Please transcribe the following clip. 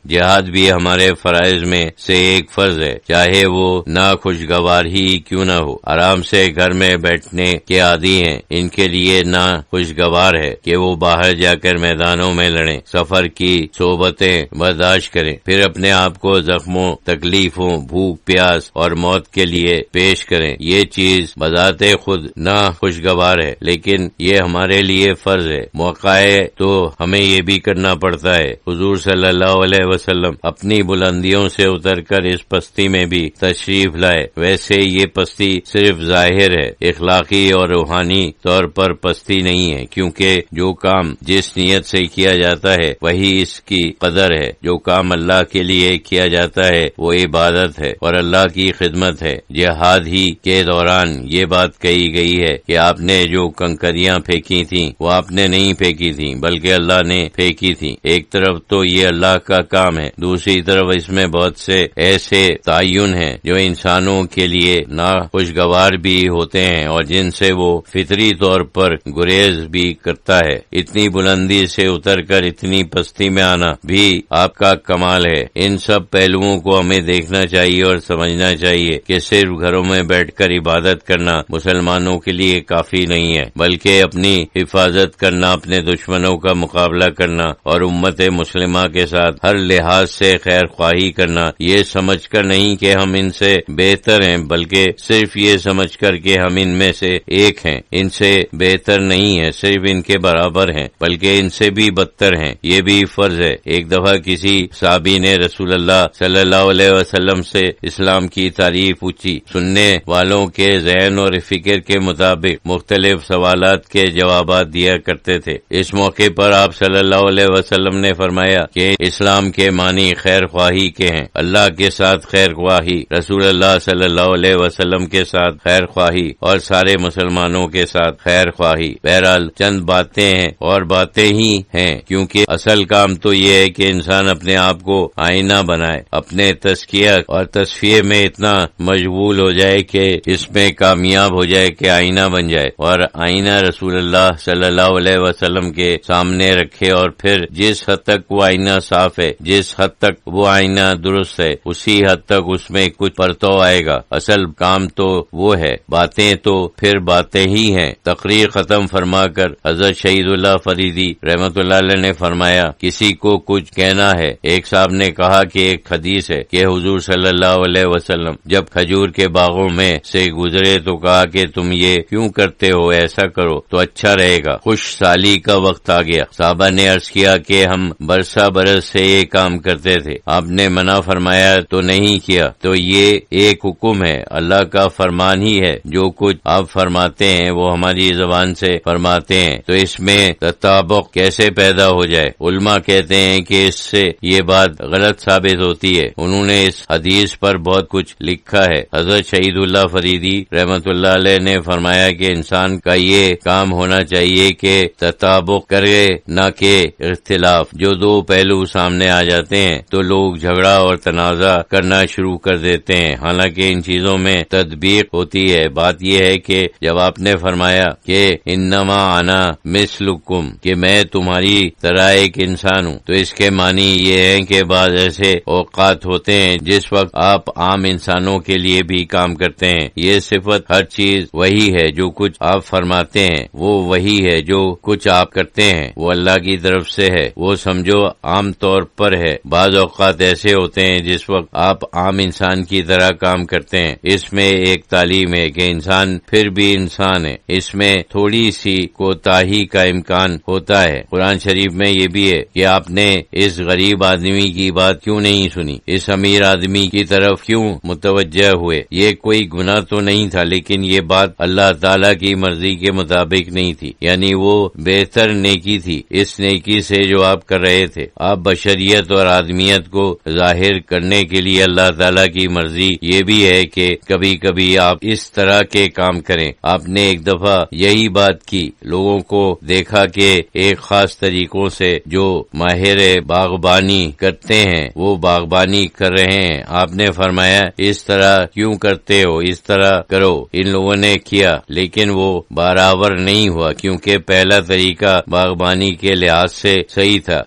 جہاد بھی ہمارے فرائض میں سے ایک فرض ہے، چاہے وہ ناخوشگوار ہی کیوں نہ ہو۔ آرام سے گھر میں بیٹھنے کے عادی ہیں، ان کے لیے ناخوشگوار ہے کہ وہ باہر جا کر میدانوں میں لڑیں، سفر کی صحبتیں برداشت کریں، پھر اپنے آپ کو زخموں، تکلیفوں، بھوک پیاس اور موت کے لیے پیش کریں۔ یہ چیز بذات خود ناخوشگوار ہے، لیکن یہ ہمارے لیے فرض ہے۔ موقع ہے تو ہمیں یہ بھی کرنا پڑتا ہے۔ حضور صلی اللہ علیہ وسلم اپنی بلندیوں سے اتر کر اس پستی میں بھی تشریف لائے۔ ویسے یہ پستی صرف ظاہر ہے، اخلاقی اور روحانی طور پر پستی نہیں ہے، کیونکہ جو کام جس نیت سے کیا جاتا ہے وہی اس کی قدر ہے۔ جو کام اللہ کے لیے کیا جاتا ہے وہ عبادت ہے اور اللہ کی خدمت ہے۔ جہاد ہی کے دوران یہ بات کہی گئی ہے کہ آپ نے جو کنکریاں پھینکی تھیں وہ آپ نے نہیں پھینکی تھیں بلکہ اللہ نے پھینکی تھیں۔ ایک طرف تو یہ اللہ کا کام ہے، دوسری طرف اس میں بہت سے ایسے تعین ہیں جو انسانوں کے لیے ناخوشگوار بھی ہوتے ہیں اور جن سے وہ فطری طور پر گریز بھی کرتا ہے۔ اتنی بلندی سے اتر کر اتنی پستی میں آنا بھی آپ کا کمال ہے۔ ان سب پہلوؤں کو ہمیں دیکھنا چاہیے اور سمجھنا چاہیے کہ صرف گھروں میں بیٹھ کر عبادت کرنا مسلمانوں کے لیے کافی نہیں ہے، بلکہ اپنی حفاظت کرنا، اپنے دشمنوں کا مقابلہ کرنا اور امت مسلمہ کے ساتھ ہر لحاظ سے خیر خواہی کرنا، یہ سمجھ کر نہیں کہ ہم ان سے بہتر ہیں، بلکہ صرف یہ سمجھ کر کہ ہم ان میں سے ایک ہیں، ان سے بہتر نہیں ہے، صرف ان کے برابر ہیں، بلکہ ان سے بھی بدتر ہیں۔ یہ بھی فرض ہے۔ ایک دفعہ کسی صحابی نے رسول اللہ صلی اللہ علیہ وسلم سے اسلام کی تعریف پوچھی۔ سننے والوں کے ذہن اور فکر کے مطابق مختلف سوالات کے جوابات دیا کرتے تھے۔ اس موقع پر آپ صلی اللہ علیہ وسلم نے فرمایا کہ اسلام کے معنی خیر خواہی کے ہیں، اللہ کے ساتھ خیر خواہی، رسول اللہ صلی اللہ علیہ وسلم کے ساتھ خیر خواہی اور سارے مسلمانوں کے ساتھ خیر خواہی۔ بہرحال چند باتیں ہیں اور باتیں ہی ہیں، کیونکہ اصل کام تو یہ ہے کہ انسان اپنے آپ کو آئینہ بنائے، اپنے تزکیہ اور تصفیے میں اتنا مشغول ہو جائے کہ اس میں کامیاب ہو جائے کہ آئینہ بن جائے، اور آئینہ رسول اللہ صلی اللہ علیہ وسلم کے سامنے رکھے، اور پھر جس حد تک وہ آئینہ صاف ہے، جس حد تک وہ آئینہ درست ہے، اسی حد تک اس میں کچھ پرتو آئے گا۔ اصل کام تو وہ ہے، باتیں تو پھر باتیں ہی ہیں۔ تقریر ختم فرما کر حضرت شہید اللہ فریدی رحمۃ اللہ علیہ نے فرمایا، کسی کو کچھ کہنا ہے۔ ایک صاحب نے کہا کہ ایک حدیث ہے کہ حضور صلی اللہ علیہ وسلم جب کھجور کے باغوں میں سے گزرے تو کہا کہ تم یہ کیوں کرتے ہو، ایسا کرو تو اچھا رہے گا، خوش سالی کا وقت آ گیا۔ صحابہ نے عرض کیا کہ ہم برسا برس سے یہ کام کرتے تھے، آپ نے منع فرمایا تو نہیں کیا، تو یہ ایک حکم ہے، اللہ کا فرمان ہی ہے، جو کچھ آپ فرماتے ہیں وہ ہماری زبان سے فرماتے ہیں، تو اس میں تطابق کیسے پیدا ہو جائے؟ علماء کہتے ہیں کہ اس سے یہ بات غلط ثابت ہوتی ہے۔ انہوں نے اس حدیث پر بہت کچھ لکھا ہے۔ حضرت شہید اللہ فریدی رحمۃ اللہ علیہ نے فرمایا کہ انسان کا یہ کام ہونا چاہیے کہ تطابق کرے، نہ کہ اختلاف۔ جو دو پہلو سامنے آ جاتے ہیں تو لوگ جھگڑا اور تنازع کرنا شروع کر دیتے ہیں، حالانکہ ان چیزوں میں تطبیق ہوتی ہے۔ بات یہ ہے کہ جب آپ نے فرمایا کہ انما انا مثلکم، کہ میں تمہاری طرح ایک انسان ہوں، تو اس کے معنی یہ ہے کہ بعض ایسے اوقات ہوتے ہیں جس وقت آپ عام انسانوں کے لیے بھی کام کرتے ہیں۔ یہ صفت ہر چیز وہی ہے، جو کچھ آپ فرماتے ہیں وہ وہی ہے، جو کچھ آپ کرتے ہیں وہ اللہ کی طرف سے ہے، وہ سمجھو عام طور پر ہے۔ بعض اوقات ایسے ہوتے ہیں جس وقت آپ عام انسان کی طرح کام کرتے ہیں۔ اس میں ایک تعلیم ہے کہ انسان پھر بھی انسان ہے، اس میں تھوڑی سی کوتاہی کا امکان ہوتا ہے۔ قرآن شریف میں یہ بھی ہے کہ آپ نے اس غریب آدمی کی بات کیوں نہیں سنی، اس امیر آدمی کی طرف کیوں متوجہ ہوئے؟ یہ کوئی گناہ تو نہیں تھا، لیکن یہ بات اللہ تعالی کی مرضی کے مطابق نہیں تھی، یعنی وہ بہتر نیکی تھی اس نیکی سے جو آپ کر رہے تھے۔ آپ بشریت اور آدمیت کو ظاہر کرنے کے لیے اللہ تعالی کی مرضی یہ بھی ہے کہ کبھی کبھی آپ اس طرح کے کام کریں۔ آپ نے ایک دفعہ یہی بات کی، لوگوں کو دیکھا کہ ایک خاص طریقوں سے جو ماہر باغبانی کرتے ہیں وہ باغبانی کر رہے ہیں۔ آپ نے فرمایا اس طرح کیوں کرتے ہو، اس طرح کرو۔ ان لوگوں نے کیا لیکن وہ برابر نہیں ہوا، کیونکہ پہلا طریقہ باغبانی کے لحاظ سے صحیح تھا،